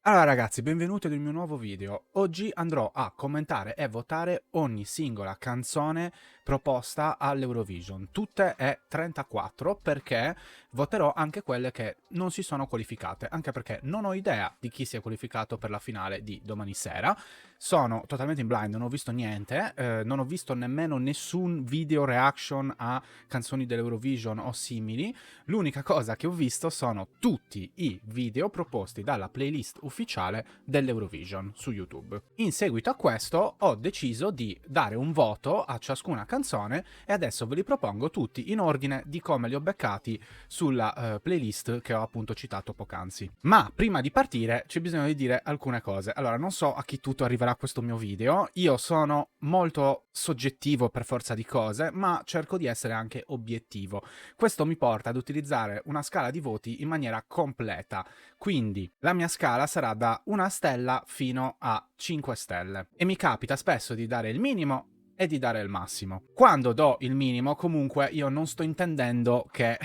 Allora ragazzi, benvenuti ad un mio nuovo video. Oggi andrò a commentare e votare ogni singola canzone proposta all'Eurovision. Tutte e 34 perché voterò anche quelle che non si sono qualificate, anche perché non ho idea di chi si è qualificato per la finale di domani sera. Sono totalmente in blind, non ho visto niente, non ho visto nemmeno nessun video reaction a canzoni dell'Eurovision o simili. L'unica cosa che ho visto sono tutti i video proposti dalla playlist ufficiale dell'Eurovision su YouTube. In seguito a questo ho deciso di dare un voto a ciascuna canzone e adesso ve li propongo tutti in ordine di come li ho beccati sulla playlist che ho appunto citato poc'anzi. Ma prima di partire c'è bisogno di dire alcune cose. Allora, non so a chi tutto arriverà questo mio video, io sono molto soggettivo per forza di cose, ma cerco di essere anche obiettivo. Questo mi porta ad utilizzare una scala di voti in maniera completa, quindi la mia scala sarà da 1 stella fino a 5 stelle e mi capita spesso di dare il minimo e di dare il massimo. Quando do il minimo, comunque io non sto intendendo che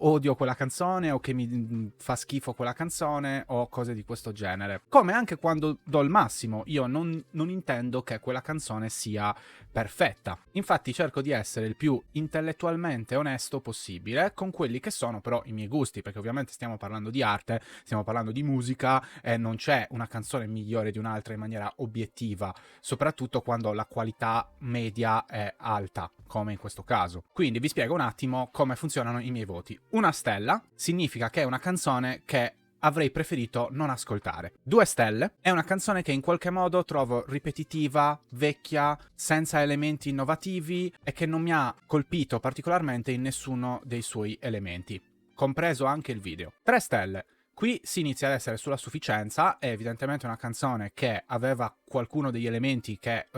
odio quella canzone o che mi fa schifo quella canzone o cose di questo genere. Come anche quando do il massimo, io non intendo che quella canzone sia perfetta. Infatti cerco di essere il più intellettualmente onesto possibile con quelli che sono però i miei gusti, perché ovviamente stiamo parlando di arte, stiamo parlando di musica e non c'è una canzone migliore di un'altra in maniera obiettiva, soprattutto quando la qualità media è alta, come in questo caso. Quindi vi spiego un attimo come funzionano i miei voti. 1 stella significa che è una canzone che avrei preferito non ascoltare. 2 stelle è una canzone che in qualche modo trovo ripetitiva, vecchia, senza elementi innovativi e che non mi ha colpito particolarmente in nessuno dei suoi elementi, compreso anche il video. 3 stelle. Qui si inizia ad essere sulla sufficienza, è evidentemente una canzone che aveva qualcuno degli elementi che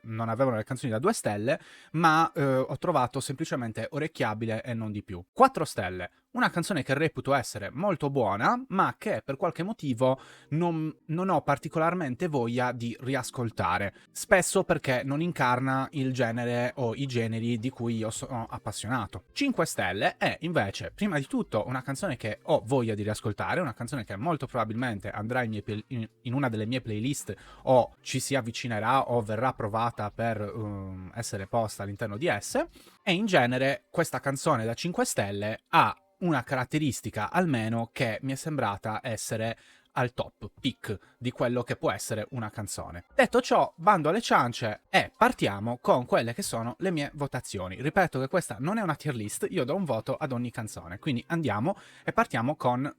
non avevano le canzoni da 2 stelle, ma ho trovato semplicemente orecchiabile e non di più. 4 stelle, una canzone che reputo essere molto buona, ma che per qualche motivo non ho particolarmente voglia di riascoltare, spesso perché non incarna il genere o i generi di cui io sono appassionato. 5 stelle è invece, prima di tutto, una canzone che ho voglia di riascoltare, una canzone che molto probabilmente andrà in una delle mie playlist o ci si avvicinerà o verrà provata per essere posta all'interno di esse, e in genere questa canzone da 5 stelle ha una caratteristica almeno che mi è sembrata essere al top peak di quello che può essere una canzone. Detto ciò, bando alle ciance e partiamo con quelle che sono le mie votazioni. Ripeto che questa non è una tier list, io do un voto ad ogni canzone, quindi andiamo e partiamo con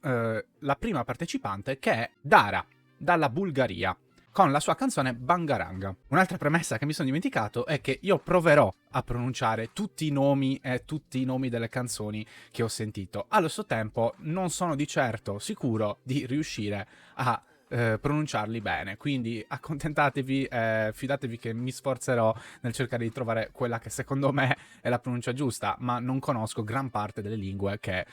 la prima partecipante, che è Dara, dalla Bulgaria, con la sua canzone Bangaranga. Un'altra premessa che mi sono dimenticato è che io proverò a pronunciare tutti i nomi e tutti i nomi delle canzoni che ho sentito. Allo stesso tempo non sono di certo sicuro di riuscire a pronunciarli bene, quindi accontentatevi, fidatevi che mi sforzerò nel cercare di trovare quella che secondo me è la pronuncia giusta, ma non conosco gran parte delle lingue che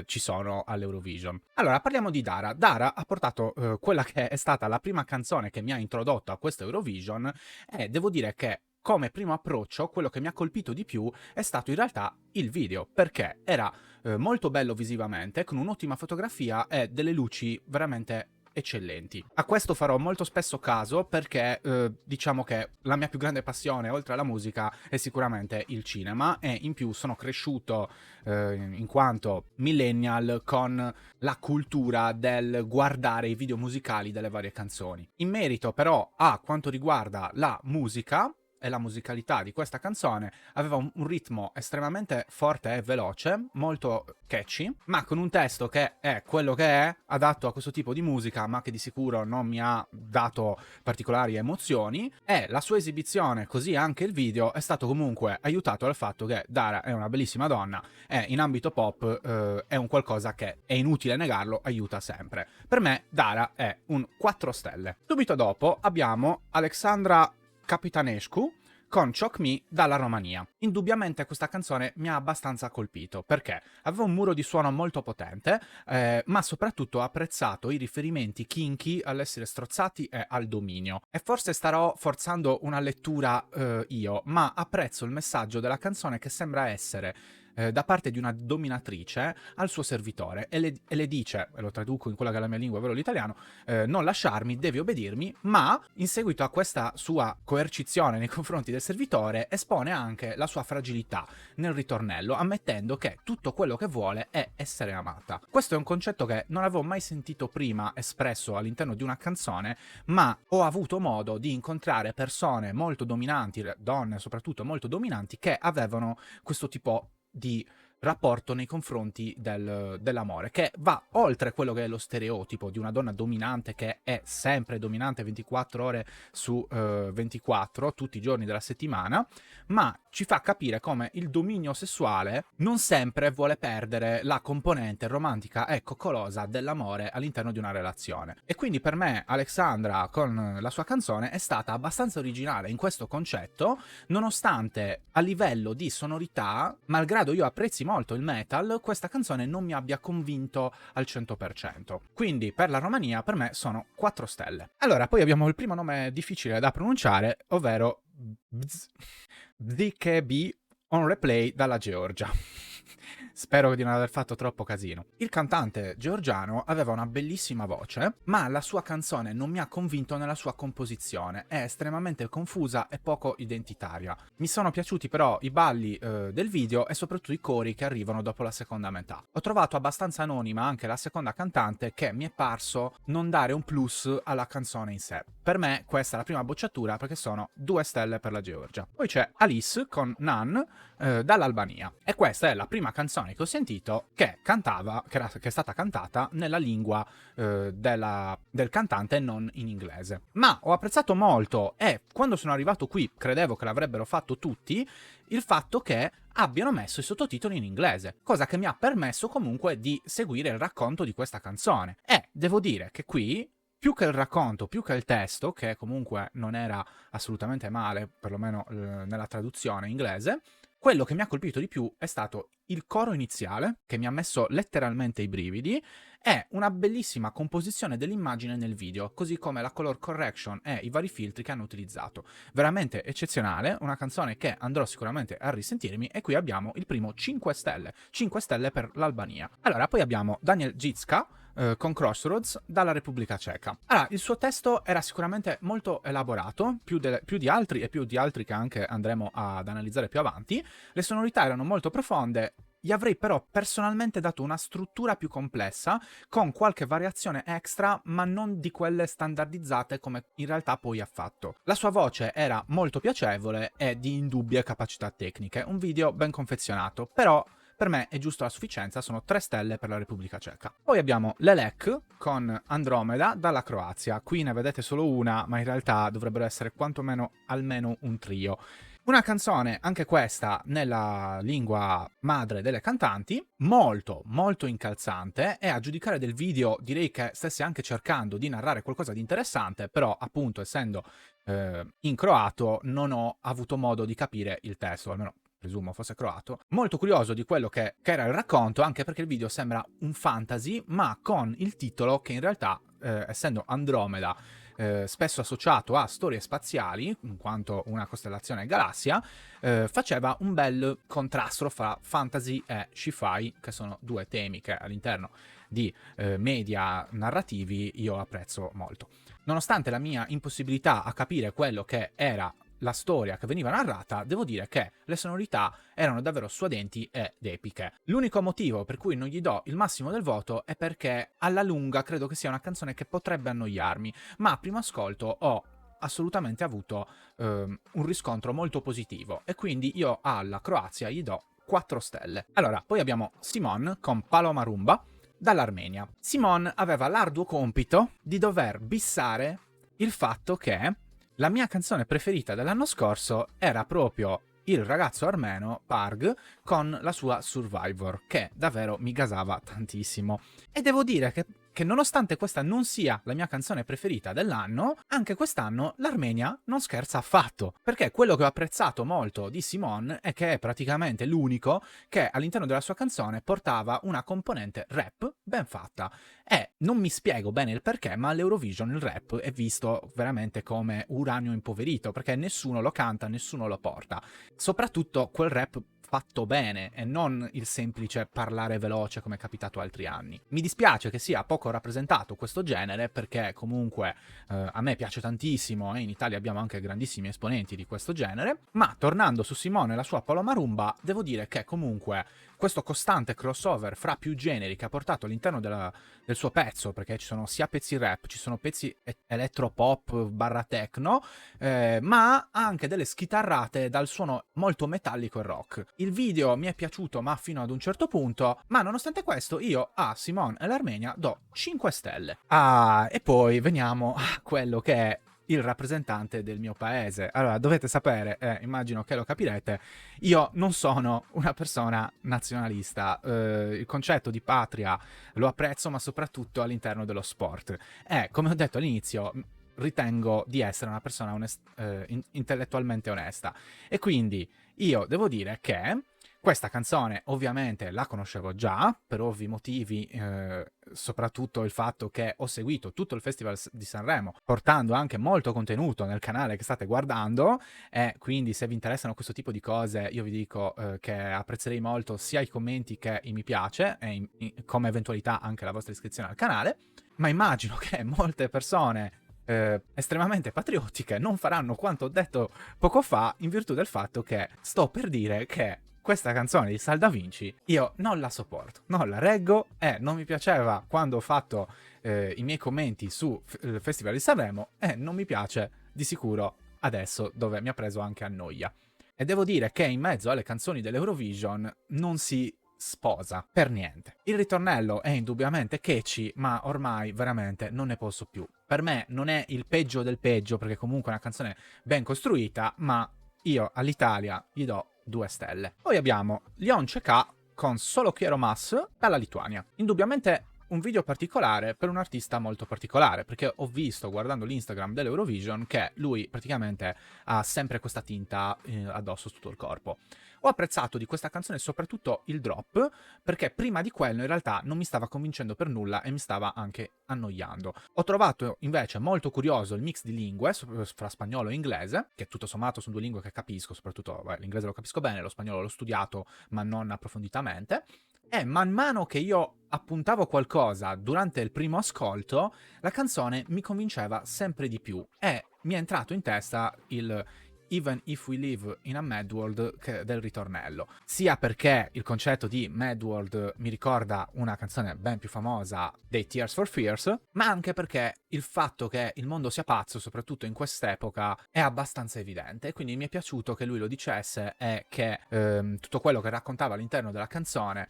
ci sono all'Eurovision. Allora, parliamo di Dara. Dara ha portato quella che è stata la prima canzone che mi ha introdotto a questo Eurovision, e devo dire che come primo approccio, quello che mi ha colpito di più è stato in realtà il video, perché era molto bello visivamente, con un'ottima fotografia e delle luci veramente eccellenti. A questo farò molto spesso caso perché diciamo che la mia più grande passione, oltre alla musica, è sicuramente il cinema, e in più sono cresciuto in quanto millennial con la cultura del guardare i video musicali delle varie canzoni. In merito però a quanto riguarda la musica e la musicalità di questa canzone, aveva un ritmo estremamente forte e veloce, molto catchy, ma con un testo che è quello che è, adatto a questo tipo di musica, ma che di sicuro non mi ha dato particolari emozioni, e la sua esibizione, così anche il video, è stato comunque aiutato dal fatto che Dara è una bellissima donna e in ambito pop è un qualcosa che, è inutile negarlo, aiuta sempre. Per me Dara è un 4 stelle. Subito dopo abbiamo Alexandra Capitanescu con Choc Me dalla Romania. Indubbiamente questa canzone mi ha abbastanza colpito, perché aveva un muro di suono molto potente, ma soprattutto ho apprezzato i riferimenti kinky all'essere strozzati e al dominio. E forse starò forzando una lettura io, ma apprezzo il messaggio della canzone, che sembra essere da parte di una dominatrice al suo servitore e le dice, e lo traduco in quella che è la mia lingua, ovvero l'italiano, non lasciarmi, devi obbedirmi, ma in seguito a questa sua coercizione nei confronti del servitore espone anche la sua fragilità nel ritornello, ammettendo che tutto quello che vuole è essere amata. Questo è un concetto che non avevo mai sentito prima espresso all'interno di una canzone, ma ho avuto modo di incontrare persone molto dominanti, donne soprattutto molto dominanti, che avevano questo tipo di rapporto nei confronti dell'amore, che va oltre quello che è lo stereotipo di una donna dominante che è sempre dominante 24 ore su 24, tutti i giorni della settimana, ma ci fa capire come il dominio sessuale non sempre vuole perdere la componente romantica e coccolosa dell'amore all'interno di una relazione. E quindi per me Alexandra con la sua canzone è stata abbastanza originale in questo concetto, nonostante a livello di sonorità, malgrado io apprezzi molto il metal, questa canzone non mi abbia convinto al 100%. Quindi per la Romania per me sono 4 stelle. Allora, poi abbiamo il primo nome difficile da pronunciare, ovvero BKB on replay dalla Georgia. Spero di non aver fatto troppo casino. Il cantante georgiano aveva una bellissima voce, ma la sua canzone non mi ha convinto nella sua composizione, è estremamente confusa e poco identitaria. Mi sono piaciuti però i balli del video e soprattutto i cori che arrivano dopo la seconda metà. Ho trovato abbastanza anonima anche la seconda cantante, che mi è parso non dare un plus alla canzone in sé. Per me questa è la prima bocciatura, perché sono 2 stelle per la Georgia. Poi c'è Alice con Nan dall'Albania, e questa è la prima canzone che ho sentito che cantava, che è stata cantata nella lingua del cantante e non in inglese. Ma ho apprezzato molto, e quando sono arrivato qui credevo che l'avrebbero fatto tutti, il fatto che abbiano messo i sottotitoli in inglese, cosa che mi ha permesso comunque di seguire il racconto di questa canzone. E devo dire che qui, più che il racconto, più che il testo, che comunque non era assolutamente male, perlomeno nella traduzione inglese, quello che mi ha colpito di più è stato il coro iniziale, che mi ha messo letteralmente i brividi, e una bellissima composizione dell'immagine nel video, così come la color correction e i vari filtri che hanno utilizzato. Veramente eccezionale, una canzone che andrò sicuramente a risentirmi, e qui abbiamo il primo 5 stelle, 5 stelle per l'Albania. Allora, poi abbiamo Daniel Gitska, con Crossroads dalla Repubblica Ceca. Allora, il suo testo era sicuramente molto elaborato, più di altri e più di altri che anche andremo ad analizzare più avanti. Le sonorità erano molto profonde. Gli avrei però personalmente dato una struttura più complessa, con qualche variazione extra, ma non di quelle standardizzate come in realtà poi ha fatto. La sua voce era molto piacevole e di indubbie capacità tecniche, un video ben confezionato, però per me è giusto la sufficienza, sono 3 stelle per la Repubblica Ceca. Poi abbiamo Lelek con Andromeda dalla Croazia. Qui ne vedete solo una, ma in realtà dovrebbero essere quantomeno almeno un trio. Una canzone, anche questa, nella lingua madre delle cantanti, molto, molto incalzante, e a giudicare del video direi che stesse anche cercando di narrare qualcosa di interessante, però appunto essendo in croato non ho avuto modo di capire il testo, almeno presumo fosse croato. Molto curioso di quello che era il racconto, anche perché il video sembra un fantasy, ma con il titolo che in realtà, essendo Andromeda, spesso associato a storie spaziali, in quanto una costellazione galassia, faceva un bel contrasto fra fantasy e sci-fi, che sono 2 temi che all'interno di media narrativi io apprezzo molto. Nonostante la mia impossibilità a capire quello che era la storia che veniva narrata, devo dire che le sonorità erano davvero suadenti ed epiche. L'unico motivo per cui non gli do il massimo del voto è perché alla lunga credo che sia una canzone che potrebbe annoiarmi, ma a primo ascolto ho assolutamente avuto un riscontro molto positivo, e quindi io alla Croazia gli do 4 stelle. Allora, poi abbiamo Simon con Paloma Rumba dall'Armenia. Simon aveva l'arduo compito di dover bissare il fatto che la mia canzone preferita dell'anno scorso era proprio il ragazzo armeno Parg con la sua Survivor, che davvero mi gasava tantissimo. E devo dire che che nonostante questa non sia la mia canzone preferita dell'anno, anche quest'anno l'Armenia non scherza affatto, perché quello che ho apprezzato molto di Simon è che è praticamente l'unico che all'interno della sua canzone portava una componente rap ben fatta. E non mi spiego bene il perché, ma all'Eurovision il rap è visto veramente come uranio impoverito, perché nessuno lo canta, nessuno lo porta. Soprattutto quel rap fatto bene e non il semplice parlare veloce come è capitato altri anni. Mi dispiace che sia poco rappresentato questo genere, perché comunque a me piace tantissimo e in Italia abbiamo anche grandissimi esponenti di questo genere, ma tornando su Simone e la sua Paloma Rumba, devo dire che comunque questo costante crossover fra più generi che ha portato all'interno del suo pezzo, perché ci sono sia pezzi rap, ci sono pezzi elettropop barra techno, ma anche delle schitarrate dal suono molto metallico e rock. Il video mi è piaciuto, ma fino ad un certo punto, ma nonostante questo io a Simone e l'Armenia do 5 stelle. E poi veniamo a quello che è il rappresentante del mio paese. Allora, dovete sapere, immagino che lo capirete, io non sono una persona nazionalista, il concetto di patria lo apprezzo, ma soprattutto all'interno dello sport. Come ho detto all'inizio, ritengo di essere una persona intellettualmente onesta, e quindi io devo dire che questa canzone ovviamente la conoscevo già, per ovvi motivi, soprattutto il fatto che ho seguito tutto il Festival di Sanremo, portando anche molto contenuto nel canale che state guardando, e quindi se vi interessano questo tipo di cose io vi dico che apprezzerei molto sia i commenti che i mi piace, e come eventualità anche la vostra iscrizione al canale, ma immagino che molte persone estremamente patriottiche non faranno quanto ho detto poco fa, in virtù del fatto che sto per dire che questa canzone di Sal Da Vinci io non la sopporto, non la reggo, e non mi piaceva quando ho fatto i miei commenti sul Festival di Sanremo, e non mi piace di sicuro adesso, dove mi ha preso anche a noia. E devo dire che in mezzo alle canzoni dell'Eurovision non si sposa per niente. Il ritornello è indubbiamente catchy, ma ormai veramente non ne posso più. Per me non è il peggio del peggio, perché comunque è una canzone ben costruita, ma io all'Italia gli do 2 stelle. Poi abbiamo Leon Ceka con Solo Quiero Mas dalla Lituania. Indubbiamente un video particolare per un artista molto particolare, perché ho visto guardando l'Instagram dell'Eurovision che lui praticamente ha sempre questa tinta addosso su tutto il corpo. Ho apprezzato di questa canzone soprattutto il drop, perché prima di quello in realtà non mi stava convincendo per nulla e mi stava anche annoiando. Ho trovato invece molto curioso il mix di lingue fra spagnolo e inglese, che tutto sommato sono 2 lingue che capisco, soprattutto l'inglese lo capisco bene, lo spagnolo l'ho studiato ma non approfonditamente. E man mano che io appuntavo qualcosa durante il primo ascolto, la canzone mi convinceva sempre di più e mi è entrato in testa il Even If We Live in a Mad World del ritornello, sia perché il concetto di Mad World mi ricorda una canzone ben più famosa dei Tears for Fears, ma anche perché il fatto che il mondo sia pazzo, soprattutto in quest'epoca, è abbastanza evidente, quindi mi è piaciuto che lui lo dicesse e che tutto quello che raccontava all'interno della canzone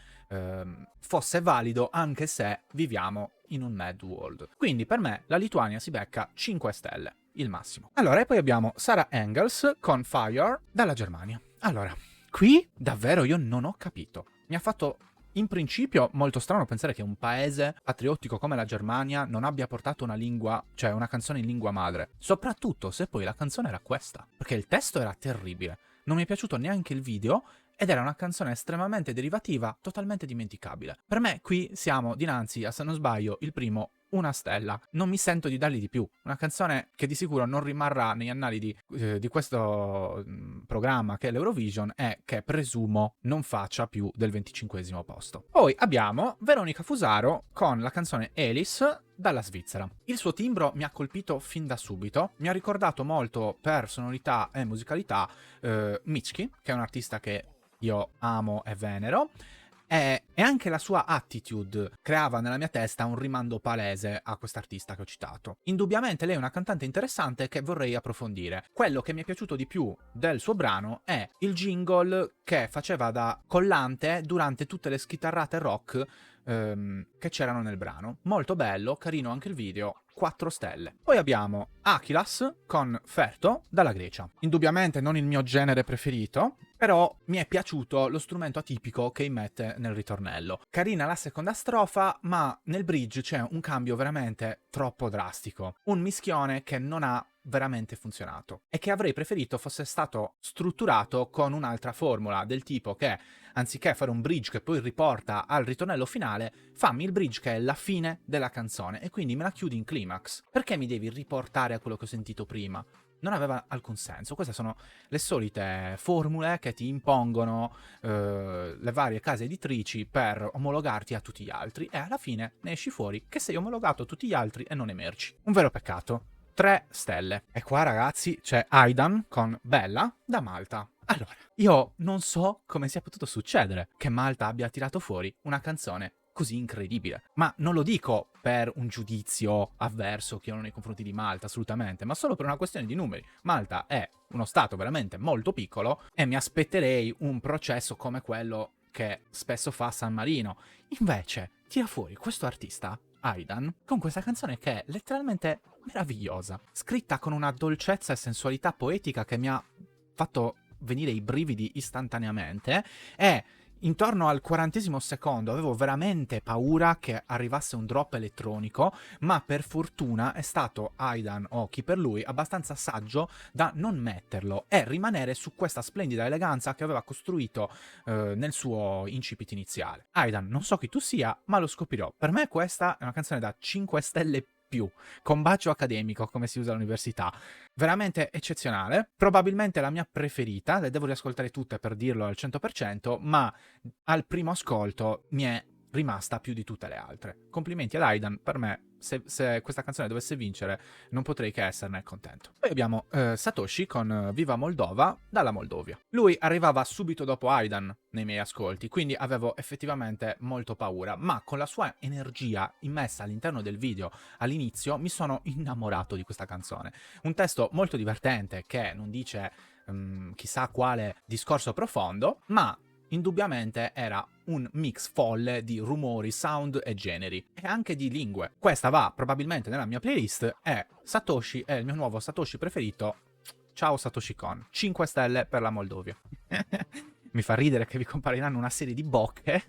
fosse valido anche se viviamo in un Mad World. Quindi per me la Lituania si becca 5 stelle. Il massimo. Allora, e poi abbiamo Sarah Engels con Fire dalla Germania. Allora, qui davvero io non ho capito. Mi ha fatto in principio molto strano pensare che un paese patriottico come la Germania non abbia portato una lingua, cioè una canzone in lingua madre. Soprattutto se poi la canzone era questa, perché il testo era terribile. Non mi è piaciuto neanche il video ed era una canzone estremamente derivativa, totalmente dimenticabile. Per me qui siamo dinanzi a, se non sbaglio, il primo 1 stella. Non mi sento di dargli di più. Una canzone che di sicuro non rimarrà negli annali di questo programma che è l'Eurovision, e che presumo non faccia più del 25esimo posto. Poi abbiamo Veronica Fusaro con la canzone Alice dalla Svizzera. Il suo timbro mi ha colpito fin da subito, mi ha ricordato molto per sonorità e musicalità Mitski, che è un artista che io amo e venero, e anche la sua attitude creava nella mia testa un rimando palese a quest'artista che ho citato. Indubbiamente lei è una cantante interessante che vorrei approfondire. Quello che mi è piaciuto di più del suo brano è il jingle che faceva da collante durante tutte le schitarrate rock che c'erano nel brano. Molto bello, carino anche il video. 4 stelle. Poi abbiamo Achilas con Ferto dalla Grecia. Indubbiamente non il mio genere preferito, Però mi è piaciuto lo strumento atipico che immette nel ritornello. Carina la seconda strofa, ma nel bridge c'è un cambio veramente troppo drastico. Un mischione che non ha veramente funzionato e che avrei preferito fosse stato strutturato con un'altra formula, del tipo che anziché fare un bridge che poi riporta al ritornello finale, fammi il bridge che è la fine della canzone e quindi me la chiudi in climax. Perché mi devi riportare a quello che ho sentito prima? Non aveva alcun senso. Queste sono le solite formule che ti impongono le varie case editrici per omologarti a tutti gli altri e alla fine ne esci fuori che sei omologato a tutti gli altri e non emergi. Un vero peccato. 3 stelle. E qua ragazzi c'è Aidan con Bella da Malta. Allora, io non so come sia potuto succedere che Malta abbia tirato fuori una canzone così incredibile. Ma non lo dico per un giudizio avverso che ho nei confronti di Malta, assolutamente, ma solo per una questione di numeri. Malta è uno stato veramente molto piccolo e mi aspetterei un processo come quello che spesso fa San Marino. Invece, tira fuori questo artista, Aidan, con questa canzone che è letteralmente meravigliosa, scritta con una dolcezza e sensualità poetica che mi ha fatto venire i brividi istantaneamente e intorno al 40° secondo avevo veramente paura che arrivasse un drop elettronico, ma per fortuna è stato Aidan o chi per lui abbastanza saggio da non metterlo e rimanere su questa splendida eleganza che aveva costruito nel suo incipit iniziale. Aidan, non so chi tu sia, ma lo scoprirò. Per me questa è una canzone da 5 stelle più, con bacio accademico, come si usa all'università. Veramente eccezionale, probabilmente la mia preferita, le devo riascoltare tutte per dirlo al 100%, ma al primo ascolto mi è rimasta più di tutte le altre. Complimenti ad Aidan, per me, se questa canzone dovesse vincere, non potrei che esserne contento. Poi abbiamo Satoshi con Viva Moldova dalla Moldovia. Lui arrivava subito dopo Aidan nei miei ascolti, quindi avevo effettivamente molto paura, ma con la sua energia immessa all'interno del video all'inizio mi sono innamorato di questa canzone. Un testo molto divertente che non dice chissà quale discorso profondo, ma indubbiamente era un mix folle di rumori, sound e generi, e anche di lingue. Questa va probabilmente nella mia playlist e Satoshi è il mio nuovo Satoshi preferito. Ciao Satoshi Kon. 5 stelle per la Moldovia. Mi fa ridere che vi compariranno una serie di bocche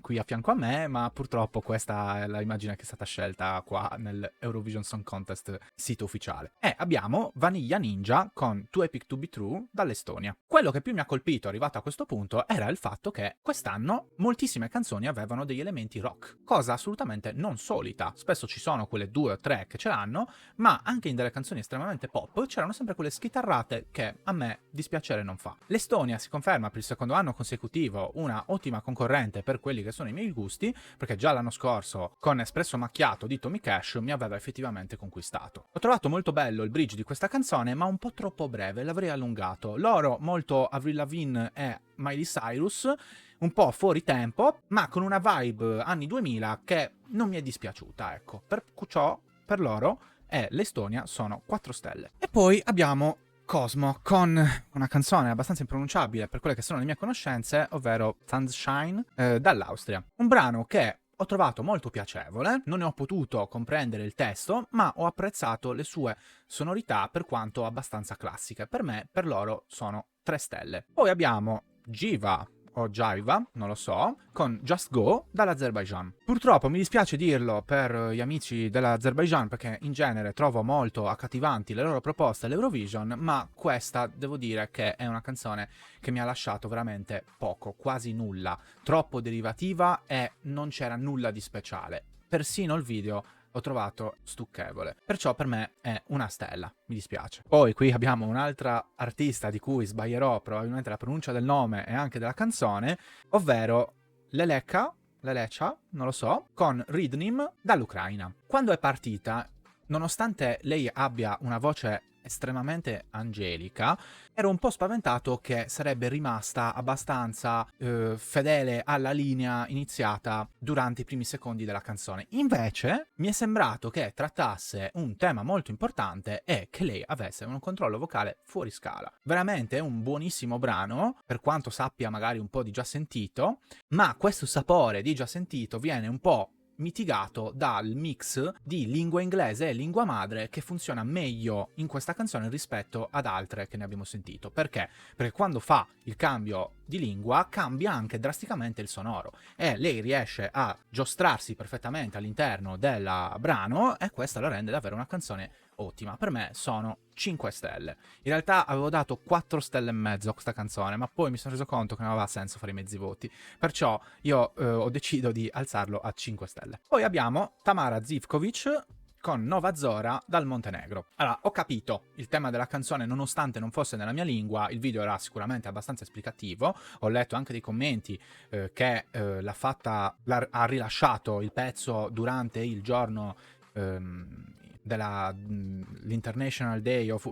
qui a fianco a me, ma purtroppo questa è l'immagine che è stata scelta qua nell'Eurovision Song Contest sito ufficiale. E abbiamo Vanilla Ninja con Too Epic to be True dall'Estonia. Quello che più mi ha colpito arrivato a questo punto era il fatto che quest'anno moltissime canzoni avevano degli elementi rock, cosa assolutamente non solita. Spesso ci sono quelle 2 o 3 che ce l'hanno, ma anche in delle canzoni estremamente pop c'erano sempre quelle schitarrate che a me dispiacere non fa. L'Estonia si conferma per il secondo anno consecutivo una ottima concorrente per quelli che sono i miei gusti, perché già l'anno scorso con Espresso Macchiato di Tommy Cash mi aveva effettivamente conquistato. Ho trovato molto bello il bridge di questa canzone, ma un po' troppo breve, l'avrei allungato. Loro molto Avril Lavigne e Miley Cyrus, un po' fuori tempo, ma con una vibe anni 2000 che non mi è dispiaciuta, ecco. Perciò per loro e l'Estonia sono 4 stelle. E poi abbiamo Cosmo con una canzone abbastanza impronunciabile per quelle che sono le mie conoscenze, ovvero Sunshine dall'Austria. Un brano che ho trovato molto piacevole, non ne ho potuto comprendere il testo, ma ho apprezzato le sue sonorità per quanto abbastanza classiche. Per me, per loro, sono 3 stelle. Poi abbiamo Jiva o Jaiva, non lo so, con Just Go dall'Azerbaijan. Purtroppo mi dispiace dirlo per gli amici dell'Azerbaijan perché in genere trovo molto accattivanti le loro proposte all'Eurovision, ma questa devo dire che è una canzone che mi ha lasciato veramente poco, quasi nulla, troppo derivativa e non c'era nulla di speciale. Persino il video ho trovato stucchevole. Perciò per me è una stella, mi dispiace. Poi qui abbiamo un'altra artista di cui sbaglierò probabilmente la pronuncia del nome e anche della canzone, ovvero Lelecha, non lo so, con Ridnim dall'Ucraina. Quando è partita, nonostante lei abbia una voce estremamente angelica, ero un po' spaventato che sarebbe rimasta abbastanza fedele alla linea iniziata durante i primi secondi della canzone. Invece mi è sembrato che trattasse un tema molto importante e che lei avesse un controllo vocale fuori scala. Veramente un buonissimo brano, per quanto sappia magari un po' di già sentito, ma questo sapore di già sentito viene un po' mitigato dal mix di lingua inglese e lingua madre che funziona meglio in questa canzone rispetto ad altre che ne abbiamo sentito. Perché? Perché quando fa il cambio di lingua cambia anche drasticamente il sonoro e lei riesce a giostrarsi perfettamente all'interno del brano e questa la rende davvero una canzone ottima. Per me sono 5 stelle. In realtà avevo dato 4 stelle e mezzo a questa canzone, ma poi mi sono reso conto che non aveva senso fare i mezzi voti, perciò io ho deciso di alzarlo a 5 stelle. Poi abbiamo Tamara Zivkovic con Nova Zora dal Montenegro. Allora, ho capito il tema della canzone, nonostante non fosse nella mia lingua, il video era sicuramente abbastanza esplicativo, ho letto anche dei commenti che ha rilasciato il pezzo durante il giorno l'International Day of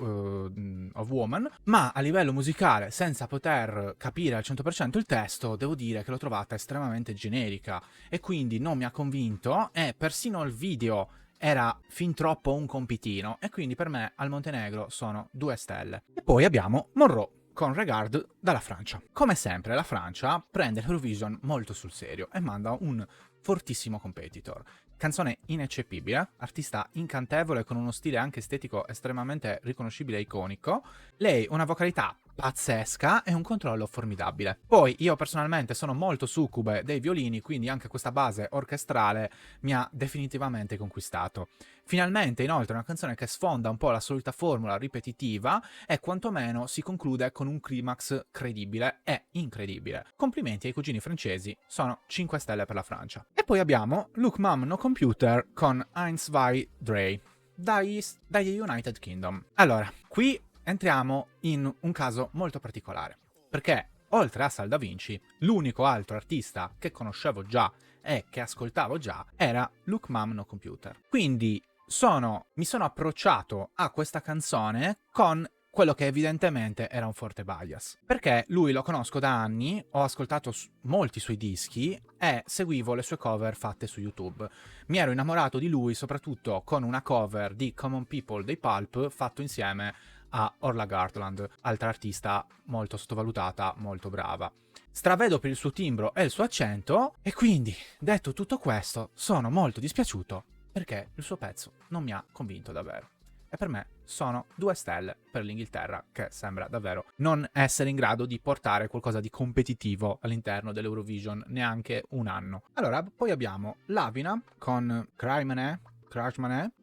Woman, ma a livello musicale, senza poter capire al 100% il testo, devo dire che l'ho trovata estremamente generica e quindi non mi ha convinto e persino il video era fin troppo un compitino e quindi per me al Montenegro sono 2 stelle. E poi abbiamo Monroe con Regard dalla Francia. Come sempre la Francia prende l'Eurovision molto sul serio e manda un fortissimo competitor. Canzone ineccepibile, artista incantevole con uno stile anche estetico estremamente riconoscibile e iconico. Lei una vocalità pazzesca e un controllo formidabile. Poi io personalmente sono molto succube dei violini, quindi anche questa base orchestrale mi ha definitivamente conquistato. Finalmente, inoltre, una canzone che sfonda un po' la solita formula ripetitiva e quantomeno si conclude con un climax credibile e incredibile. Complimenti ai cugini francesi, sono 5 stelle per la Francia. E poi abbiamo Look Mom No Computer con 1, 2, 3 dagli United Kingdom. Allora, qui entriamo in un caso molto particolare, perché oltre a Sal Da Vinci, l'unico altro artista che conoscevo già e che ascoltavo già era Look Mom No Computer. Quindi mi sono approcciato a questa canzone con quello che evidentemente era un forte bias. Perché lui lo conosco da anni, ho ascoltato molti suoi dischi e seguivo le sue cover fatte su YouTube. Mi ero innamorato di lui soprattutto con una cover di Common People dei Pulp fatto insieme a Orla Gartland, altra artista molto sottovalutata, molto brava. Stravedo per il suo timbro e il suo accento e quindi, detto tutto questo, sono molto dispiaciuto perché il suo pezzo non mi ha convinto davvero. E per me sono 2 stelle per l'Inghilterra, che sembra davvero non essere in grado di portare qualcosa di competitivo all'interno dell'Eurovision neanche un anno. Allora, poi abbiamo Lavina con Krajmane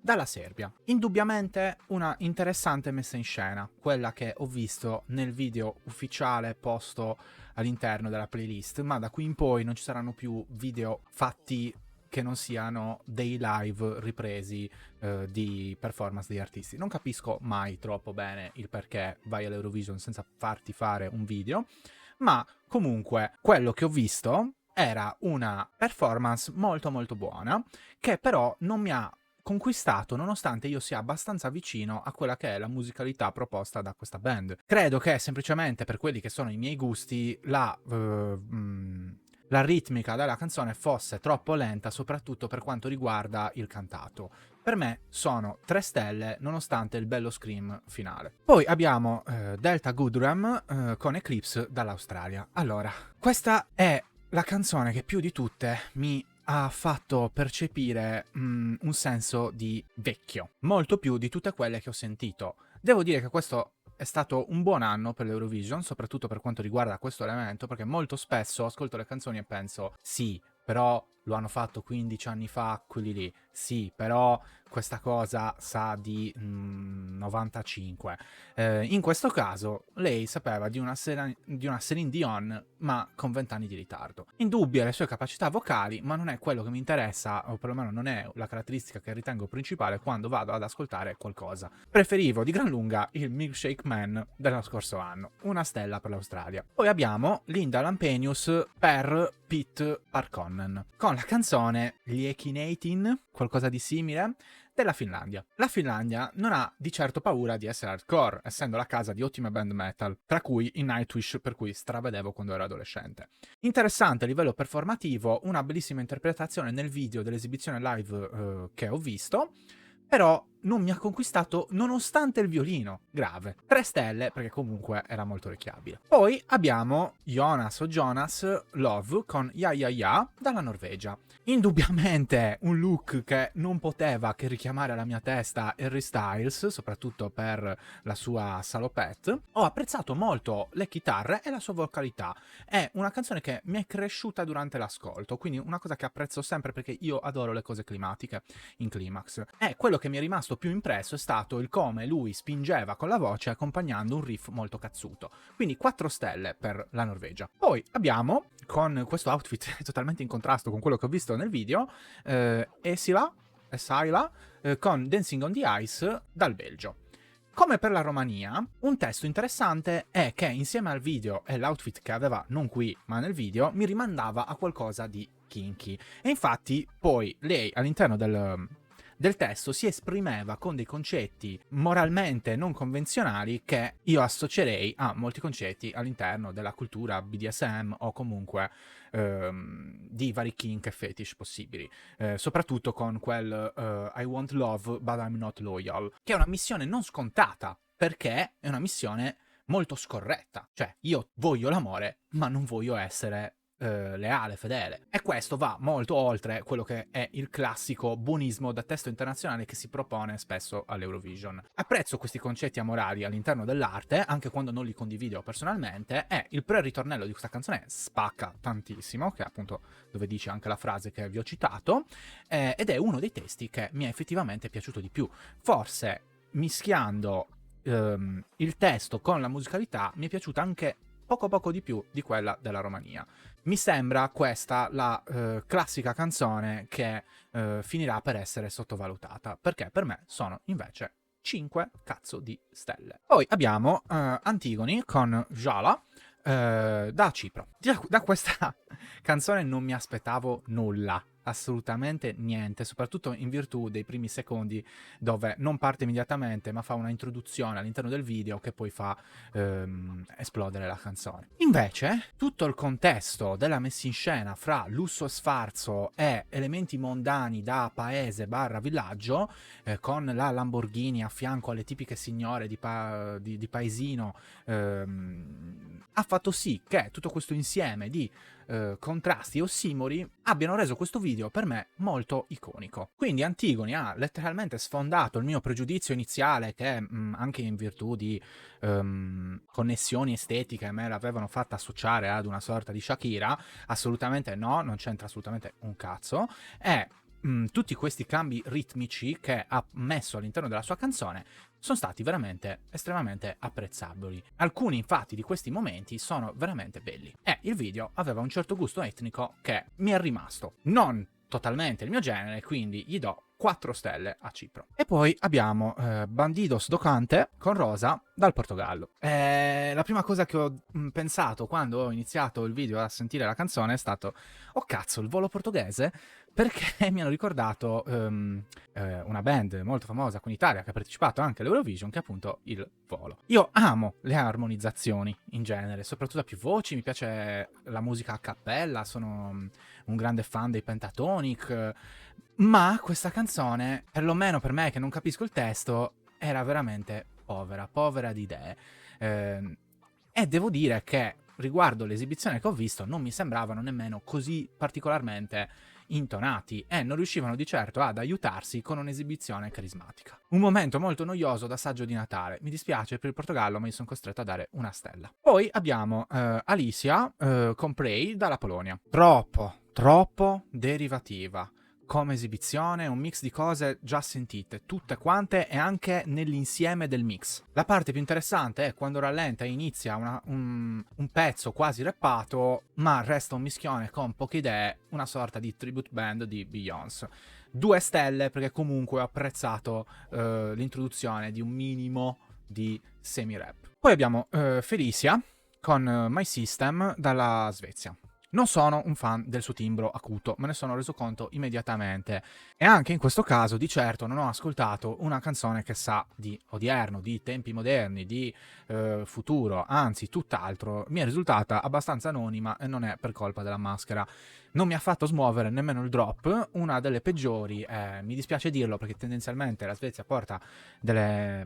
dalla Serbia. Indubbiamente una interessante messa in scena, quella che ho visto nel video ufficiale posto all'interno della playlist, ma da qui in poi non ci saranno più video fatti che non siano dei live ripresi di performance degli artisti. Non capisco mai troppo bene il perché vai all'Eurovision senza farti fare un video, ma comunque quello che ho visto era una performance molto molto buona, che però non mi ha conquistato nonostante io sia abbastanza vicino a quella che è la musicalità proposta da questa band. Credo che semplicemente per quelli che sono i miei gusti la ritmica della canzone fosse troppo lenta, soprattutto per quanto riguarda il cantato. Per me sono 3 stelle, nonostante il bello scream finale. Poi abbiamo Delta Goodrem con Eclipse dall'Australia. Allora, questa è la canzone che più di tutte mi ha fatto percepire un senso di vecchio, molto più di tutte quelle che ho sentito. Devo dire che questo è stato un buon anno per l'Eurovision, soprattutto per quanto riguarda questo elemento, perché molto spesso ascolto le canzoni e penso, sì, però lo hanno fatto 15 anni fa quelli lì, sì, però questa cosa sa di 95. In questo caso lei sapeva di una Céline Dion, ma con 20 anni di ritardo. Indubbie le sue capacità vocali, ma non è quello che mi interessa, o perlomeno non è la caratteristica che ritengo principale quando vado ad ascoltare qualcosa. Preferivo di gran lunga il Milkshake Man dello scorso anno, 1 stella per l'Australia. Poi abbiamo Linda Lampenius per Pete Parkonen, con la canzone Liekinating, qualcosa di simile, della Finlandia. La Finlandia non ha di certo paura di essere hardcore, essendo la casa di ottime band metal, tra cui i Nightwish, per cui stravedevo quando ero adolescente. Interessante a livello performativo, una bellissima interpretazione nel video dell'esibizione live che ho visto, però non mi ha conquistato nonostante il violino. Grave. 3 stelle perché comunque era molto orecchiabile. Poi abbiamo Jonas o Jonas Love con Ya Ya Ya dalla Norvegia. Indubbiamente un look che non poteva che richiamare alla mia testa Harry Styles, soprattutto per la sua salopette. Ho apprezzato molto le chitarre e la sua vocalità. È una canzone che mi è cresciuta durante l'ascolto, quindi una cosa che apprezzo sempre perché io adoro le cose climatiche in climax. E quello che mi è rimasto più impresso è stato il come lui spingeva con la voce accompagnando un riff molto cazzuto. Quindi 4 stelle per la Norvegia. Poi abbiamo, con questo outfit totalmente in contrasto con quello che ho visto nel video, Esila con Dancing on the Ice dal Belgio. Come per la Romania, un testo interessante è che insieme al video e l'outfit che aveva non qui ma nel video mi rimandava a qualcosa di kinky. E infatti poi lei all'interno del testo si esprimeva con dei concetti moralmente non convenzionali che io associerei a molti concetti all'interno della cultura BDSM o comunque di vari kink e fetish possibili, soprattutto con quel I want love but I'm not loyal, che è una missione non scontata perché è una missione molto scorretta, cioè io voglio l'amore ma non voglio essere leale, fedele. E questo va molto oltre quello che è il classico buonismo da testo internazionale che si propone spesso all'Eurovision. Apprezzo questi concetti amorali all'interno dell'arte, anche quando non li condivido personalmente, e il pre-ritornello di questa canzone spacca tantissimo, che è appunto dove dice anche la frase che vi ho citato, ed è uno dei testi che mi è effettivamente piaciuto di più. Forse mischiando il testo con la musicalità mi è piaciuta anche poco di più di quella della Romania. Mi sembra questa la classica canzone che finirà per essere sottovalutata, perché per me sono invece 5 cazzo di stelle. Poi abbiamo Antigoni con Jala da Cipro. Da questa canzone non mi aspettavo nulla, assolutamente niente, soprattutto in virtù dei primi secondi dove non parte immediatamente ma fa una introduzione all'interno del video che poi fa esplodere la canzone. Invece tutto il contesto della messa in scena fra lusso e sfarzo e elementi mondani da paese barra villaggio, con la Lamborghini a fianco alle tipiche signore di paesino, ha fatto sì che tutto questo insieme di contrasti e ossimori abbiano reso questo video per me molto iconico. Quindi Antigoni ha letteralmente sfondato il mio pregiudizio iniziale che anche in virtù di connessioni estetiche me l'avevano fatta associare ad una sorta di Shakira. Assolutamente no, non c'entra assolutamente un cazzo. E tutti questi cambi ritmici che ha messo all'interno della sua canzone sono stati veramente estremamente apprezzabili. Alcuni infatti di questi momenti sono veramente belli. E il video aveva un certo gusto etnico che mi è rimasto. Non totalmente il mio genere, quindi gli do 4 stelle a Cipro. E poi abbiamo Bandidos do Cante con Rosa dal Portogallo. La prima cosa che ho pensato quando ho iniziato il video a sentire la canzone è stato: oh cazzo, il volo portoghese? Perché mi hanno ricordato una band molto famosa qui in Italia che ha partecipato anche all'Eurovision, che è appunto il Volo. Io amo le armonizzazioni in genere, soprattutto a più voci, mi piace la musica a cappella, sono un grande fan dei Pentatonix, ma questa canzone, perlomeno per me che non capisco il testo, era veramente povera di idee. E devo dire che riguardo l'esibizione che ho visto non mi sembravano nemmeno così particolarmente intonati e non riuscivano di certo ad aiutarsi con un'esibizione carismatica. Un momento molto noioso da saggio di Natale. Mi dispiace per il Portogallo, ma io sono costretto a dare una stella. Poi abbiamo Alicia con Prey dalla Polonia. Troppo derivativa. Come esibizione, un mix di cose già sentite, tutte quante e anche nell'insieme del mix. La parte più interessante è quando rallenta e inizia un pezzo quasi rappato, ma resta un mischione con poche idee, una sorta di tribute band di Beyoncé. 2 stelle perché comunque ho apprezzato l'introduzione di un minimo di semi-rap. Poi abbiamo Felicia con My System dalla Svezia. Non sono un fan del suo timbro acuto, me ne sono reso conto immediatamente. E anche in questo caso, di certo, non ho ascoltato una canzone che sa di odierno, di tempi moderni, di futuro, anzi, tutt'altro. Mi è risultata abbastanza anonima e non è per colpa della maschera. Non mi ha fatto smuovere nemmeno il drop, una delle peggiori, mi dispiace dirlo perché tendenzialmente la Svezia porta delle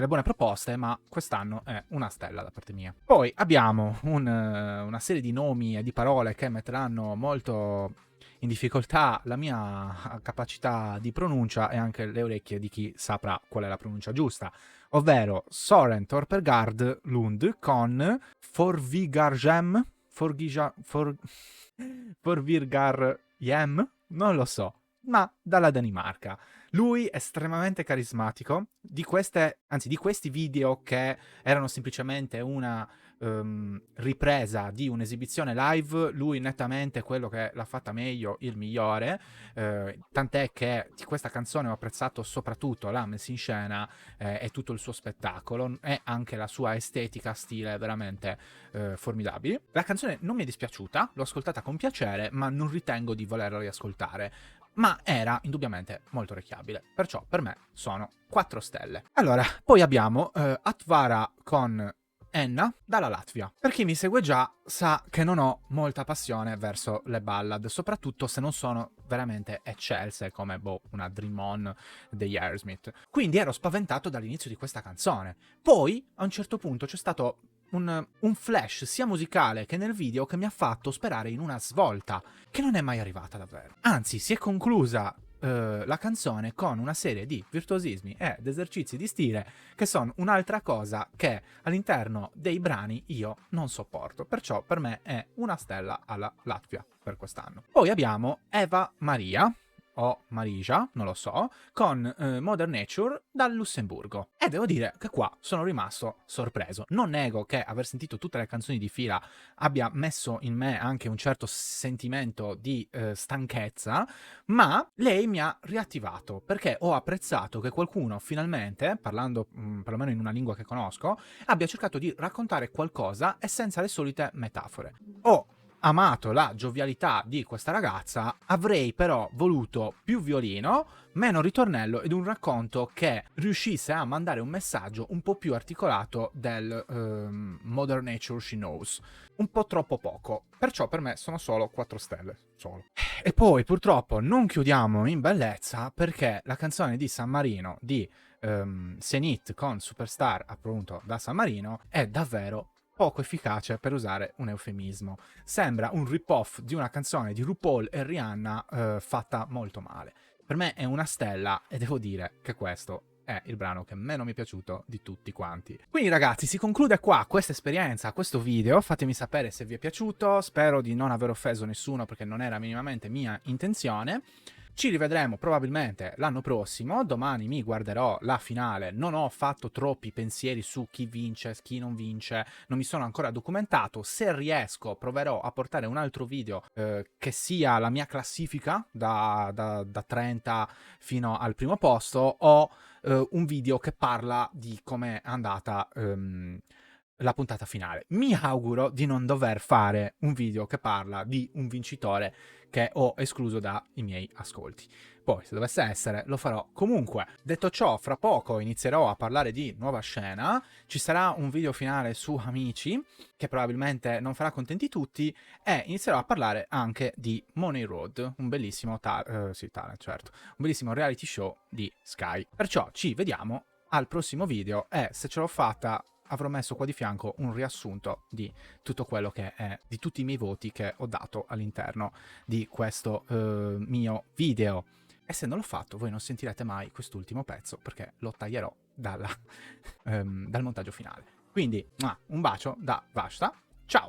buone proposte, ma quest'anno è una stella da parte mia. Poi abbiamo una serie di nomi e di parole che metteranno molto in difficoltà la mia capacità di pronuncia e anche le orecchie di chi saprà qual è la pronuncia giusta, ovvero Soren Torpergard Lund con Forvigarjem, Forvirgarjem, non lo so, ma dalla Danimarca. Lui è estremamente carismatico, di questi video che erano semplicemente una ripresa di un'esibizione live, lui nettamente quello che l'ha fatta meglio, il migliore, tant'è che di questa canzone ho apprezzato soprattutto la messa in scena e tutto il suo spettacolo e anche la sua estetica, stile veramente formidabili. La canzone non mi è dispiaciuta, l'ho ascoltata con piacere, ma non ritengo di volerla riascoltare. Ma era indubbiamente molto orecchiabile, perciò per me sono 4 stelle. Allora, poi abbiamo Atvara con Enna dalla Latvia. Per chi mi segue già sa che non ho molta passione verso le ballad, soprattutto se non sono veramente eccelse come una Dream On degli Aerosmith. Quindi ero spaventato dall'inizio di questa canzone. Poi a un certo punto c'è stato un flash sia musicale che nel video che mi ha fatto sperare in una svolta che non è mai arrivata davvero. Anzi, si è conclusa la canzone con una serie di virtuosismi ed esercizi di stile che sono un'altra cosa che all'interno dei brani io non sopporto, perciò per me è una stella alla Latvia per quest'anno. Poi abbiamo Eva Maria o Marija, non lo so, con Modern Nature dal Lussemburgo. E devo dire che qua sono rimasto sorpreso. Non nego che aver sentito tutte le canzoni di fila abbia messo in me anche un certo sentimento di stanchezza, ma lei mi ha riattivato, perché ho apprezzato che qualcuno finalmente, parlando perlomeno in una lingua che conosco, abbia cercato di raccontare qualcosa e senza le solite metafore. Ho amato la giovialità di questa ragazza, avrei però voluto più violino, meno ritornello ed un racconto che riuscisse a mandare un messaggio un po' più articolato del Modern Nature She Knows. Un po' troppo poco, perciò per me sono solo 4 stelle. Solo. E poi purtroppo non chiudiamo in bellezza perché la canzone di San Marino di Zenith con Superstar appunto da San Marino è davvero poco efficace, per usare un eufemismo. Sembra un rip-off di una canzone di RuPaul e Rihanna fatta molto male. Per me è una stella e devo dire che questo è il brano che meno mi è piaciuto di tutti quanti. Quindi ragazzi, si conclude qua questa esperienza, questo video. Fatemi sapere se vi è piaciuto, spero di non aver offeso nessuno perché non era minimamente mia intenzione. Ci rivedremo probabilmente l'anno prossimo, domani mi guarderò la finale, non ho fatto troppi pensieri su chi vince, chi non vince, non mi sono ancora documentato, se riesco proverò a portare un altro video che sia la mia classifica da 30 fino al primo posto o un video che parla di com'è andata la puntata finale. Mi auguro di non dover fare un video che parla di un vincitore che ho escluso dai miei ascolti. Poi, se dovesse essere, lo farò comunque. Detto ciò, fra poco inizierò a parlare di nuova scena, ci sarà un video finale su Amici, che probabilmente non farà contenti tutti, e inizierò a parlare anche di Money Road, un bellissimo talent, certo, un bellissimo reality show di Sky. Perciò ci vediamo al prossimo video e se ce l'ho fatta avrò messo qua di fianco un riassunto di tutto quello che è, di tutti i miei voti che ho dato all'interno di questo mio video. E se non l'ho fatto, voi non sentirete mai quest'ultimo pezzo perché lo taglierò dal montaggio finale. Quindi, un bacio da Vashta. Ciao!